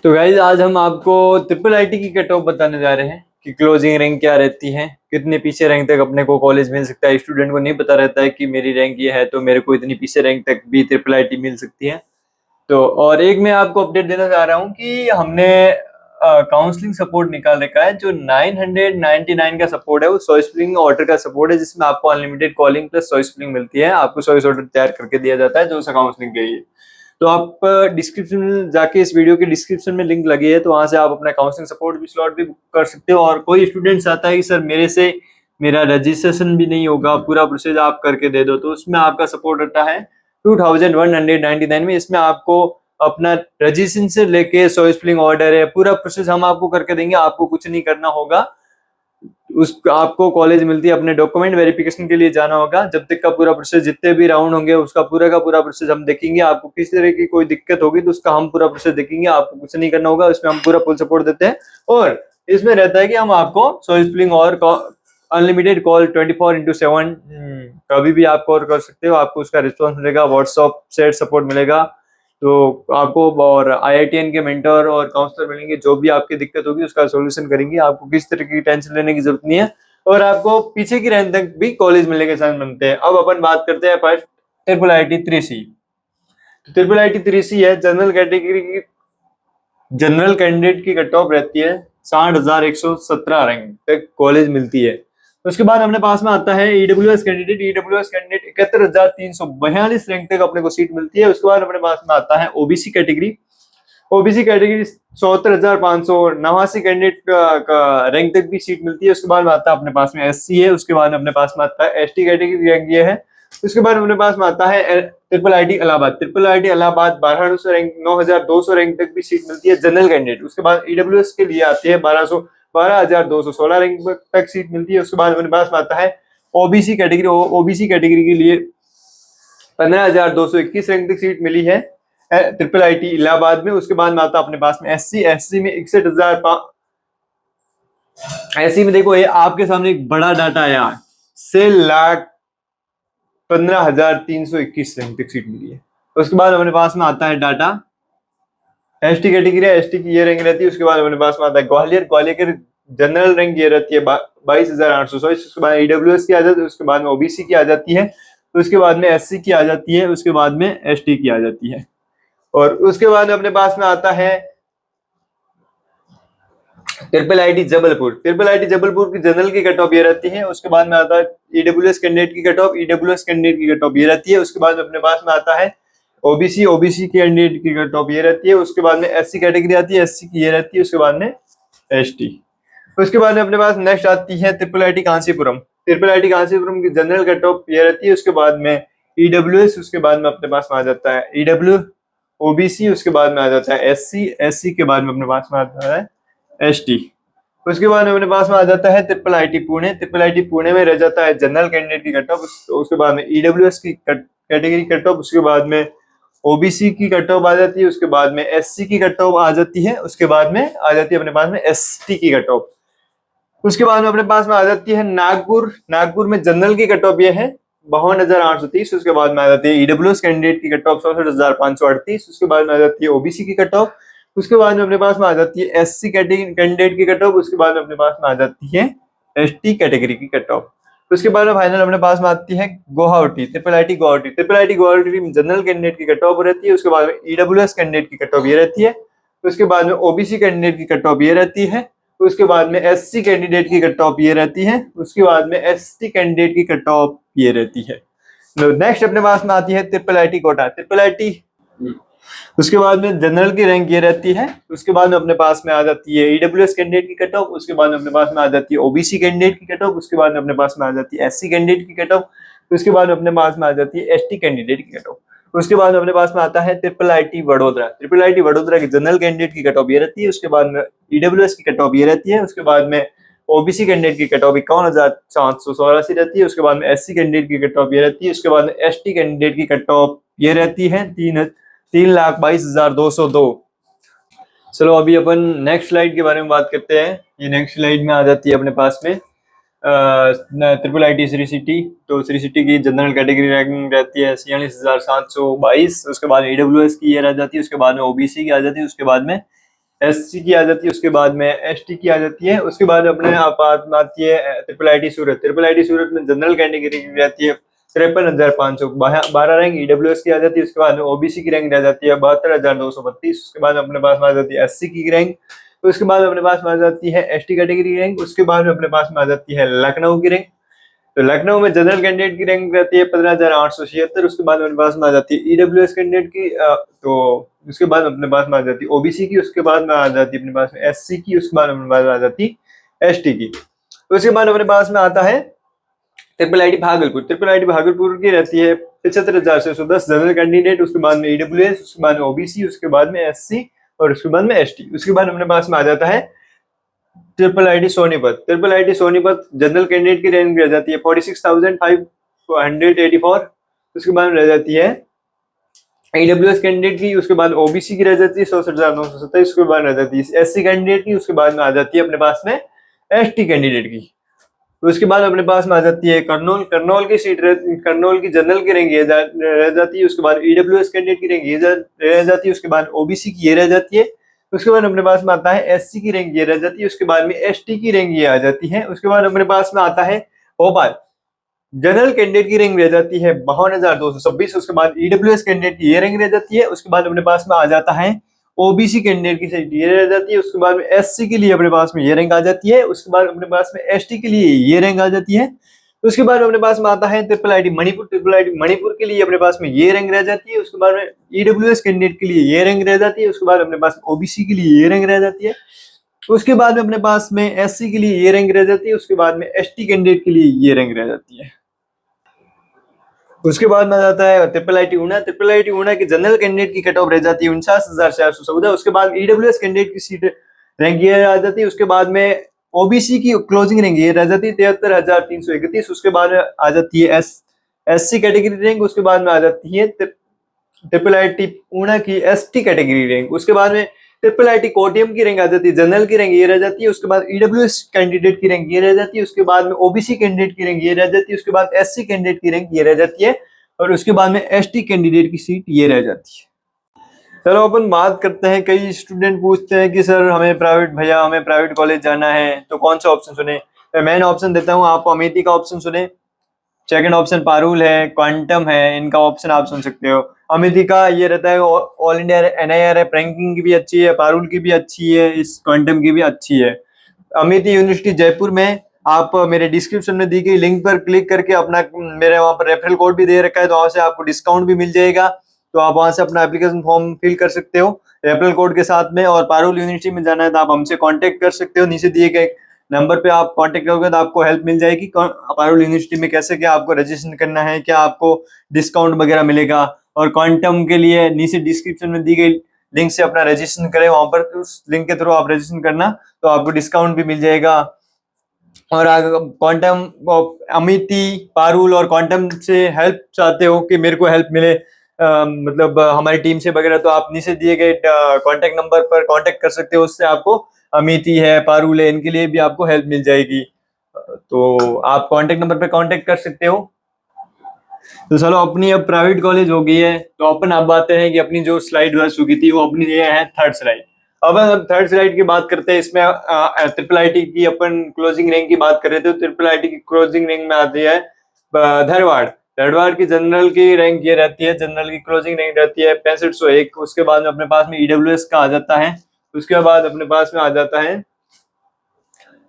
तो गाइज आज हम आपको ट्रिपल आईटी की कट ऑफ बताने जा रहे हैं कि क्लोजिंग रैंक क्या रहती है, कितने पीछे रैंक तक अपने को कॉलेज मिल सकता है। स्टूडेंट को नहीं पता रहता है कि मेरी रैंक ये है तो मेरे को इतनी पीछे रैंक तक भी ट्रिपल आईटी मिल सकती है। तो और एक मैं आपको अपडेट देना चाह रहा हूँ कि हमने काउंसलिंग सपोर्ट निकाल रखा है। जो 999 का सपोर्ट है वो सॉइस फिलिंग ऑर्डर का सपोर्ट है, जिसमें आपको अनलिमिटेड कॉलिंग प्लस सॉइस फिलिंग मिलती है। आपको सॉइस ऑर्डर तैयार करके दिया जाता है जो काउंसलिंग के लिए। तो आप डिस्क्रिप्शन में जाके, इस वीडियो के डिस्क्रिप्शन में लिंक लगी है, तो वहां से आप अपना काउंसलिंग सपोर्ट भी स्लॉट भी बुक कर सकते हो। और कोई स्टूडेंट चाहता है कि सर मेरे से मेरा रजिस्ट्रेशन भी नहीं होगा, पूरा प्रोसेस आप करके दे दो, तो उसमें आपका सपोर्ट रहता है 2199 में। इसमें आपको अपना रजिस्ट्रेशन से लेके सॉइस फिलिंग ऑर्डर है, पूरा प्रोसेस हम आपको करके देंगे। आपको कुछ नहीं करना होगा। उस आपको कॉलेज मिलती है, अपने डॉक्यूमेंट वेरिफिकेशन के लिए जाना होगा। जब तक का पूरा प्रोसेस, जितने भी राउंड होंगे उसका पूरा का पूरा प्रोसेस हम देखेंगे। आपको किसी तरह की कोई दिक्कत होगी तो उसका हम पूरा प्रोसेस देखेंगे। आपको कुछ नहीं करना होगा, इसमें हम पूरा फुल सपोर्ट देते हैं। और इसमें रहता है कि हम आपको सॉइस फिलिंग और अनलिमिटेड कॉल 24/7 कभी भी आप कॉल कर सकते हो। आपको उसका रिस्पॉन्स मिलेगा, व्हाट्सएप सेट सपोर्ट मिलेगा। तो आपको और आईआईटीएन के मेंटर और काउंसलर मिलेंगे, जो भी आपकी दिक्कत होगी उसका सॉल्यूशन करेंगे। आपको किस तरह की टेंशन लेने की जरूरत नहीं है। और आपको पीछे की रैंक तक भी कॉलेज मिलने के चांस बनते हैं। अब अपन बात करते हैं first triple IT 3C। Triple IT 3C है जनरल कैटेगरी की। जनरल कैंडिडेट की कट ऑफ रहती है 60,117 रैंक तक कॉलेज मिलती है। उसके बाद अपने पास में आता है EWS candidate. EWS candidate 71,342 rank तक अपने को सीट मिलती है। उसके बाद अपने पास में आता है OBC category. OBC category 74,589 candidate का रैंक तक भी सीट मिलती है। उसके बाद में आता है अपने पास में एससी है। उसके बाद अपने पास में आता है एसटी कैटेगरी रैंक ये है। उसके बाद अपने पास में आता है triple IT Allahabad. Triple IT Allahabad 1200 rank 9,200 rank तक भी सीट मिलती है जनरल कैंडिडेट। उसके बाद ईडब्ल्यूएस के लिए आती है 12,216 रैंक तक सीट मिलती है। उसके बाद अपने पास में आता है ओबीसी कैटेगरी। ओबीसी कैटेगरी के लिए 15,221 रैंक तक सीट मिली है ट्रिपल आईटी इलाहाबाद में। उसके बाद में आता अपने पास में एससी। एससी में 61,000। एससी में देखो, ये आपके सामने एक बड़ा डाटा आया, 6,15,321 रैंक तक सीट मिली है। उसके बाद अपने पास में आता है डाटा एसटी कैटेगरी। एसटी की ये रैंक रहती है। उसके बाद अपने पास में आता है ग्वालियर। ग्वालियर की जनरल रैंक ये रहती है 22,800। उसके बाद ईडब्ल्यूएस की आ जाती है। उसके बाद में ओबीसी की आ जाती है। उसके बाद में एससी की आ जाती है। उसके बाद में एसटी की आ जाती है। और उसके बाद अपने पास में आता है triple IT Jabalpur. Triple IT Jabalpur की जनरल की कट ऑफ ये रहती है। उसके बाद में आता है ईडब्ल्यूएस कैंडिडेट की कट ऑफ। ईडब्ल्यूएस कैंडिडेट की कट ऑफ ये रहती है। उसके बाद में अपने पास में आता है ओबीसी। ओबीसी कैंडिडेट की कट ऑफ ये रहती है। उसके बाद में एससी कैटेगरी आती है। एससी की ये रहती है। उसके बाद में एसटी। उसके बाद में अपने पास नेक्स्ट आती है triple IT Kanchipuram. Triple IT Kanchipuram की जनरल कट ऑफ ये रहती है। उसके बाद में ईडब्ल्यूएस। उसके बाद में अपने पास में आ जाता है ईडब्ल्यू ओबीसी। उसके बाद में आ जाता है एससी। एससी के बाद में अपने पास में आता है एसटी। उसके बाद में अपने पास में आ जाता है triple IT Pune. Triple IT Pune में रह जाता है जनरल कैंडिडेट की कट ऑफ। उसके बाद में ईडब्ल्यूएस की कैटेगरी कट ऑफ। उसके बाद में ओबीसी की कट ऑफ आ जाती है। उसके बाद में एससी की कट ऑफ आ जाती है। उसके बाद में आ जाती है अपने पास में एसटी की कट ऑफ। उसके बाद में अपने पास में आ जाती है नागपुर। नागपुर में जनरल की कट ऑफ ये है 52,830। उसके बाद में आ जाती है ईडब्ल्यूएस कैंडिडेट की कट ऑफ 64,538। उसके बाद में आ जाती है ओबीसी की कट ऑफ। उसके बाद में अपने पास में आ जाती है एससी कैंडिडेट की कट ऑफ। उसके बाद में अपने पास में आ जाती है एसटी कैटेगरी की कट ऑफ। उसके बाद में फाइनल अपने पास में आती है Guwahati. Triple IT Guwahati. Triple IT Guwahati में जनरल कैंडिडेट की कट ऑफ रहती है। उसके बाद में ईडब्ल्यूएस कैंडिडेट की कट ऑफ ये रहती है। उसके बाद में ओबीसी कैंडिडेट की कट ऑफ ये रहती है। उसके बाद में एससी कैंडिडेट की कट ऑफ ये रहती है। उसके बाद में एसटी कैंडिडेट की कट ऑफ ये रहती है। नेक्स्ट अपने पास में आती है triple IT quota. Triple IT उसके बाद में जनरल की रैंक ये रहती है। उसके बाद में अपने पास में आ जाती है ईडब्ल्यूएस कैंडिडेट की कट ऑफ। उसके बाद में अपने पास में आ जाती है ओबीसी कैंडिडेट की कट ऑफ। उसके बाद में अपने पास में आ जाती है एससी कैंडिडेट की कट ऑफ। उसके बाद में अपने पास में आ जाती है एसटी कैंडिडेट की कट ऑफ। उसके बाद अपने पास में आता है triple IT Vadodara. Triple IT Vadodara की जनरल कैंडिडेट की कट ऑफ ये रहती है। उसके बाद में ईडब्ल्यूएस की कट ऑफ ये रहती है। उसके बाद में ओबीसी कैंडिडेट की कट ऑफ 51,784 रहती है। उसके बाद में एससी कैंडिडेट की कट ऑफ ये रहती है। उसके बाद में एसटी कैंडिडेट की कट ऑफ ये रहती है 3,22,202। चलो अभी अपन नेक्स्ट स्लाइड के बारे में बात करते हैं। ये नेक्स्ट स्लाइड में आ जाती है अपने पास में ट्रिपल आईटी श्री सिटी। तो श्री सिटी की जनरल कैटेगरी रैंकिंग रहती है 46,722। उसके बाद ईडब्ल्यूएस की ये रह जाती है। उसके बाद में ओबीसी की आ जाती है। उसके बाद में एससी की आ जाती है, उसके बाद में एसटी की आ जाती है, उसके बाद अपने आप आती है triple IT Surat. Triple IT Surat में जनरल कैटेगरी की रहती है 53,512 रैंक, ईडब्ल्यूएस की आ जाती है, उसके बाद में ओबीसी की रैंक रह जाती है 72,232, उसके बाद अपने पास में आ जाती है एससी की रैंक, उसके बाद अपने पास में आ जाती है एसटी कैटेगरी रैंक, उसके बाद में अपने पास में आ जाती है लखनऊ की रैंक। तो लखनऊ में जनरल कैंडिडेट की रैंक रहती है 15,876, उसके बाद अपने पास में आ जाती है ईडब्ल्यूएस कैंडिडेट की, तो उसके बाद अपने पास में आ जाती है ओबीसी की, उसके बाद में आ जाती है अपने पास में एससी की, उसके बाद अपने पास में आ जाती है एसटी की। तो उसके बाद अपने पास में आता है triple IT Bhagalpur. Triple IT Bhagalpur की रहती है 75,610 जनरल कैंडिडेट, उसके बाद में ईडब्ल्यूएस, उसके बाद में ओबीसी, उसके बाद में एससी और उसके बाद में एसटी। उसके बाद अपने पास में आ जाता है triple IT Sonipat. Triple IT Sonipat general candidate की रैंक रह जाती है 46,584, उसके बाद रह जाती है ईडब्ल्यूएस कैंडिडेट की, उसके बाद ओबीसी की रह जाती है 64,927, उसके बाद रह जाती है एससी कैंडिडेट की, उसके बाद में आ जाती है अपने पास में एसटी कैंडिडेट की। तो उसके बाद अपने पास में आ जाती है कर्नूल। कर्नूल की सीट कर्नूल की जनरल की रैंक रह जाती है, उसके बाद ईडब्ल्यूएस कैंडिडेट की रैंक ये रह जाती है, उसके बाद ओबीसी की ये रह जाती है, उसके बाद अपने पास में आता है एससी की रैंक ये रह जाती है, उसके बाद में एसटी की रैंक ये आ जाती है, उसके बाद अपने पास में आता है भोपाल। जनरल कैंडिडेट की रैंक रह जाती है 52,226, उसके बाद ईडब्ल्यूएस कैंडिडेट की ये रैंक रह जाती है, उसके बाद अपने पास में आ जाता है ओबीसी कैंडिडेट की सीट ये रह जाती है, उसके बाद में एससी के लिए अपने पास में ये रैंक आ जाती है, उसके बाद अपने पास में एसटी के लिए ये रैंक आ जाती है, उसके बाद अपने पास में आता है triple IT Manipur. Triple IT Manipur के लिए अपने पास में ये रैंक रह जाती है, उसके बाद में ईडब्ल्यूएस कैंडिडेट के लिए ये रैंक रह जाती है, उसके बाद अपने पास ओबीसी के लिए ये रैंक रह जाती है, उसके बाद में अपने पास में एससी के लिए ये रैंक रह जाती है, उसके बाद में एसटी कैंडिडेट के लिए ये रैंक रह जाती है। उसके बाद में जाता है triple IT Una. Triple IT Una की जनरल कैंडिडेट की कट ऑफ रह जाती है 49,414, उसके बाद ईडब्ल्यूएस कैंडिडेट की सीट रैंक ये आ जाती है, उसके बाद में ओबीसी की क्लोजिंग रैंक ये रह जाती है 73,331, उसके बाद में आ जाती है एससी कैटेगरी रैंक, उसके बाद में आ जाती है ट्रिपल आईटी ऊना की एसटी कैटेगरी रैंक, उसके बाद में ट्रिपल आईटी कोटियम की रैंक आ जाती है, जनरल की रैंक ये रह जाती है, उसके बाद ईडब्ल्यूएस कैंडिडेट की रैंक ये रह जाती है, उसके बाद में ओबीसी कैंडिडेट की रैंक ये रह जाती है, उसके बाद एससी कैंडिडेट की रैंक ये रह जाती है, और उसके बाद में एसटी कैंडिडेट की सीट ये रह जाती है। चलो अपन बात करते हैं, कई स्टूडेंट पूछते हैं कि सर हमें प्राइवेट कॉलेज जाना है तो कौन सा ऑप्शन सुने। मैं ऑप्शन देता हूँ, आप अमेठी का ऑप्शन सुने, सेकंड ऑप्शन पारुल है, क्वांटम है, इनका ऑप्शन आप सुन सकते हो। अमेठी का ये रहता है ऑल इंडिया एनआईआर है, रैंकिंग की भी अच्छी है, पारुल की भी अच्छी है, इस क्वांटम की भी अच्छी है। अमेठी यूनिवर्सिटी जयपुर में आप मेरे डिस्क्रिप्शन में दी गई लिंक पर क्लिक करके अपना, मेरे वहां पर रेफरल कोड भी दे रखा है, तो वहां से आपको डिस्काउंट भी मिल जाएगा, तो आप वहां से अपना एप्लीकेशन फॉर्म फिल कर सकते हो रेफरल कोड के साथ में। और पारुल यूनिवर्सिटी में जाना है तो आप हमसे कांटेक्ट कर सकते हो, नीचे दिए गए नंबर पे आप कांटेक्ट करोगे तो आपको हेल्प मिल जाएगी पारुल यूनिवर्सिटी में कैसे क्या आपको रजिस्ट्रेशन करना है, क्या आपको डिस्काउंट वगैरह मिलेगा। और क्वांटम के लिए नीचे डिस्क्रिप्शन में दी गई लिंक से अपना रजिस्ट्रेशन करें, वहां पर उस लिंक के थ्रू आप रजिस्ट्रेशन करना तो आपको डिस्काउंट भी मिल जाएगा। और क्वांटम अमिती पारुल और क्वांटम से हेल्प चाहते हो कि मेरे को हेल्प मिले, मतलब हमारी टीम से वगैरह, तो आप नीचे दिए गए कांटेक्ट नंबर पर कांटेक्ट कर सकते हो, उससे आपको अमिती है पारुल है इनके लिए भी आपको हेल्प मिल जाएगी, तो आप कांटेक्ट नंबर पे कांटेक्ट कर सकते हो। तो चलो अपनी अब प्राइवेट कॉलेज हो गई है, तो अपन अब आते हैं कि अपनी जो स्लाइड वर्ष चुकी थी वो अपनी ये है थर्ड स्लाइड। अब थर्ड स्लाइड की बात करते हैं, इसमें ट्रिपल आईटी की अपन क्लोजिंग रैंक की बात कर रहे थे, तो ट्रिपल आईटी की क्लोजिंग रैंक में आती है धरवाड़। धरवाड़ की जनरल की रैंक ये रहती है, जनरल की क्लोजिंग रैंक रहती है 6501, उसके बाद में अपने पास में ईडब्ल्यूएस का आ जाता है, उसके बाद अपने पास में आ जाता है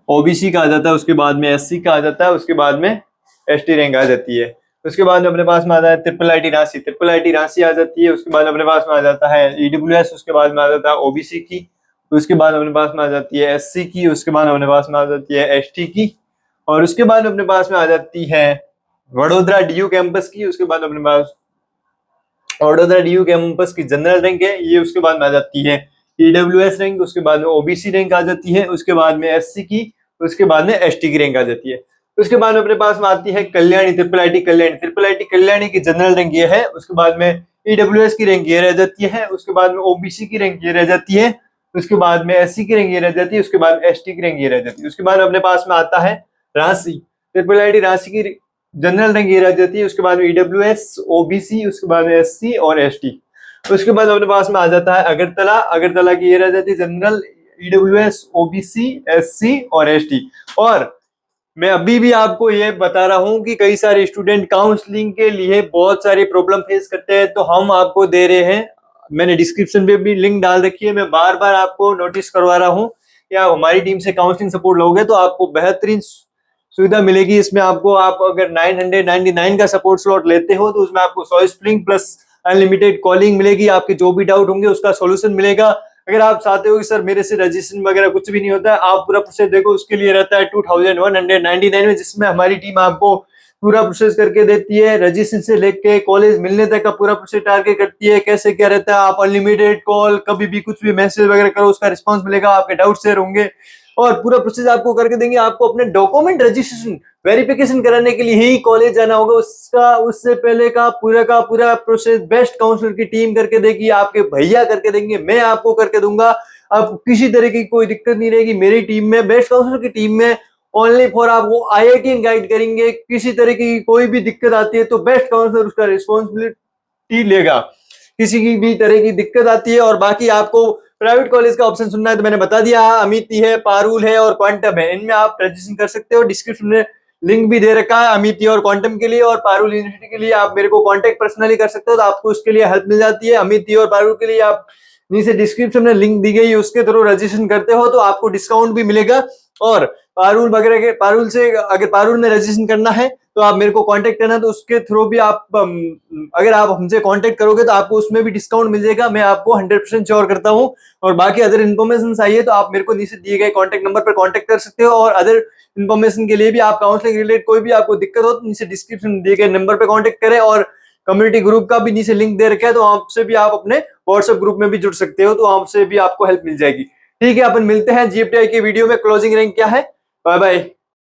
ओबीसी का आ जाता है, उसके बाद में एससी का आ जाता है, उसके बाद में एसटी रैंक आ जाती है। उसके बाद अपने पास में आता है triple IT Ranchi. Triple IT Ranchi आ जाती है, उसके बाद अपने पास में आ जाता है ईडब्ल्यूएस, उसके बाद में आ जाता है ओबीसी की, उसके बाद अपने पास में आ जाती है एससी की, उसके बाद अपने पास में आ जाती है एसटी की, और उसके बाद अपने पास में आ जाती है वडोदरा डीयू कैंपस की। उसके बाद अपने पास वडोदरा डीयू कैंपस की जनरल रैंक है ये, उसके बाद में आ जाती है ईडब्ल्यूएस रैंक, उसके बाद में ओबीसी रैंक आ जाती है, उसके बाद में एससी की, उसके बाद में एसटी की रैंक आ जाती है। उसके बाद अपने पास में आती है Kalyani, triple IT Kalyani. Triple IT Kalyani की जनरल रैंक ये है, उसके बाद में ईडब्ल्यूएस की रैंक ये रह जाती है, उसके बाद में ओबीसी की रैंक ये रह जाती है, उसके बाद में एससी की रैंक ये रह जाती है, उसके बाद एसटी की रैंक ये रह जाती है। उसके बाद अपने पास में आता है रांची। ट्रिपल आईटी रांची की जनरल रैंक ये रह जाती है, उसके बाद में ईडब्ल्यूएस ओबीसी, उसके बाद में एससी और एसटी। उसके बाद अपने पास में आ जाता है अगरतला। अगरतला की ये रह जाती है जनरल, ईडब्ल्यूएस, ओबीसी, एससी और एसटी। और मैं अभी भी आपको ये बता रहा हूं कि कई सारे स्टूडेंट काउंसलिंग के लिए बहुत सारी प्रॉब्लम फेस करते हैं, तो हम आपको दे रहे हैं, मैंने डिस्क्रिप्शन पे भी लिंक डाल रखी है, मैं बार बार आपको नोटिस करवा रहा हूं कि आप हमारी टीम से काउंसलिंग सपोर्ट लोगे तो आपको बेहतरीन सुविधा मिलेगी। इसमें आपको, आप अगर 999 का सपोर्ट स्लॉट लेते हो तो उसमें आपको 100 स्प्रिंग प्लस अनलिमिटेड कॉलिंग मिलेगी, आपके जो भी डाउट होंगे उसका सॉल्यूशन मिलेगा। अगर आप चाहते हो कि सर मेरे से रजिस्ट्रेशन वगैरह कुछ भी नहीं होता है, आप पूरा प्रोसेस देखो, उसके लिए रहता है 2199 में, जिसमें हमारी टीम आपको पूरा प्रोसेस करके देती है, रजिस्ट्रेशन से लेके कॉलेज मिलने तक का पूरा प्रोसेस टारगेट करती है। कैसे क्या रहता है, आप अनलिमिटेड कॉल, कभी भी कुछ भी मैसेज वगैरह करो उसका रिस्पांस मिलेगा, आपके डाउट शेयर होंगे और पूरा प्रोसेस आपको करके देंगे। आपको अपने डॉक्यूमेंट रजिस्ट्रेशन वेरिफिकेशन कराने के लिए ही कॉलेज जाना होगा, उसका उससे पहले का पूरा प्रोसेस बेस्ट काउंसलर की टीम करके देगी, आपके भैया करके देंगे, मैं आपको करके दूंगा। आपको किसी तरह की कोई दिक्कत नहीं रहेगी। मेरी टीम में, बेस्ट काउंसलर की टीम में ओनली फॉर आपको आईआईटी गाइड करेंगे। किसी तरह की कोई भी दिक्कत आती है तो बेस्ट काउंसलर उसका रिस्पॉन्सिबिलिटी लेगा, किसी की भी तरह की दिक्कत आती है। और बाकी आपको प्राइवेट कॉलेज का ऑप्शन सुनना है तो मैंने बता दिया, अमिती है, पारुल है और क्वांटम है, इनमें आप रजिस्ट्रेशन कर सकते हो। डिस्क्रिप्शन में लिंक भी दे रखा है अमिती और क्वांटम के लिए, और पारुल यूनिवर्सिटी के लिए आप मेरे को कांटेक्ट पर्सनली कर सकते हो, तो आपको उसके लिए हेल्प मिल जाती है। अमिती और पारुल के लिए आप नीचे डिस्क्रिप्शन में लिंक दी गई है, उसके थ्रू रजिस्ट्रेशन करते हो तो आपको डिस्काउंट भी मिलेगा। और पारुल वगैरह के, पारुल से अगर पारुल में रजिस्ट्रेशन करना है तो आप मेरे को कांटेक्ट करना, तो उसके थ्रू भी आप अगर आप हमसे कांटेक्ट करोगे तो आपको उसमें भी डिस्काउंट मिल जाएगा, मैं आपको 100% श्योर करता हूं। और बाकी अदर इन्फॉर्मेशन चाहिए तो आप मेरे को नीचे दिए गए कांटेक्ट नंबर पर कांटेक्ट कर सकते हो। और अदर इन्फॉर्मेशन के लिए भी, आप काउंसलिंग रिलेटेड कोई भी आपको दिक्कत हो तो नीचे डिस्क्रिप्शन दिए गए नंबर पर कांटेक्ट करें। और कम्युनिटी ग्रुप का भी नीचे लिंक दे रखा है, तो आपसे भी आप अपने व्हाट्सएप ग्रुप में भी जुड़ सकते हो, तो आपसे भी आपको हेल्प मिल जाएगी। ठीक है, अपन मिलते हैं जीएफटीआई की वीडियो में, क्लोजिंग रैंक क्या है। Bye bye.